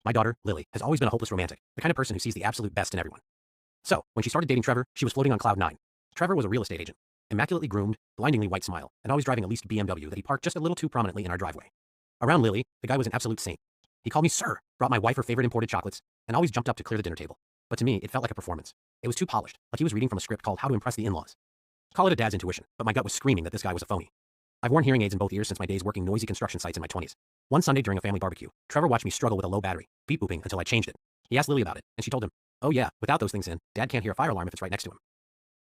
My daughter, Lily, has always been a hopeless romantic, the kind of person who sees the absolute best in everyone. So, when she started dating Trevor, she was floating on cloud nine. Trevor was a real estate agent, immaculately groomed, blindingly white smile, and always driving a leased BMW that he parked just a little too prominently in our driveway. Around Lily, the guy was an absolute saint. He called me sir, brought my wife her favorite imported chocolates, and always jumped up to clear the dinner table. But to me, it felt like a performance. It was too polished, like he was reading from a script called How to Impress the In-Laws. Call it a dad's intuition, but my gut was screaming that this guy was a phony. I've worn hearing aids in both ears since my days working noisy construction sites in my 20s. One Sunday during a family barbecue, Trevor watched me struggle with a low battery, beep booping until I changed it. He asked Lily about it, and she told him, "Oh yeah, without those things in, Dad can't hear a fire alarm if it's right next to him."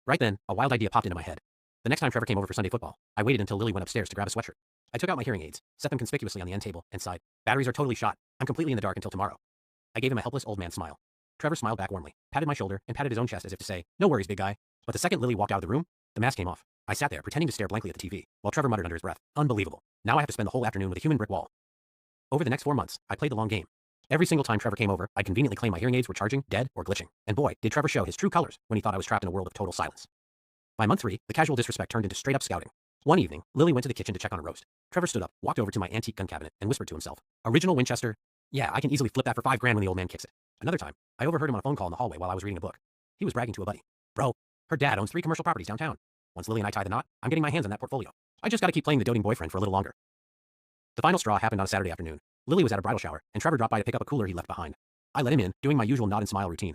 Right then, a wild idea popped into my head. The next time Trevor came over for Sunday football, I waited until Lily went upstairs to grab a sweatshirt. I took out my hearing aids, set them conspicuously on the end table, and sighed, "Batteries are totally shot. I'm completely in the dark until tomorrow." I gave him a helpless old man smile. Trevor smiled back warmly, patted my shoulder, and patted his own chest as if to say, "No worries, big guy." But the second Lily walked out of the room, the mask came off. I sat there, pretending to stare blankly at the TV, while Trevor muttered under his breath, "Unbelievable. Now I have to spend the whole afternoon with a human brick wall." Over the next 4 months, I played the long game. Every single time Trevor came over, I'd conveniently claim my hearing aids were charging, dead, or glitching. And boy, did Trevor show his true colors when he thought I was trapped in a world of total silence. By month 3, the casual disrespect turned into straight-up scouting. One evening, Lily went to the kitchen to check on a roast. Trevor stood up, walked over to my antique gun cabinet, and whispered to himself, "Original Winchester? Yeah, I can easily flip that for $5 grand when the old man kicks it." Another time, I overheard him on a phone call in the hallway while I was reading a book. He was bragging to a buddy. "Bro, her dad owns 3 commercial properties downtown. Once Lily and I tie the knot, I'm getting my hands on that portfolio. I just gotta keep playing the doting boyfriend for a little longer." The final straw happened on a Saturday afternoon. Lily was at a bridal shower, and Trevor dropped by to pick up a cooler he left behind. I let him in, doing my usual nod and smile routine.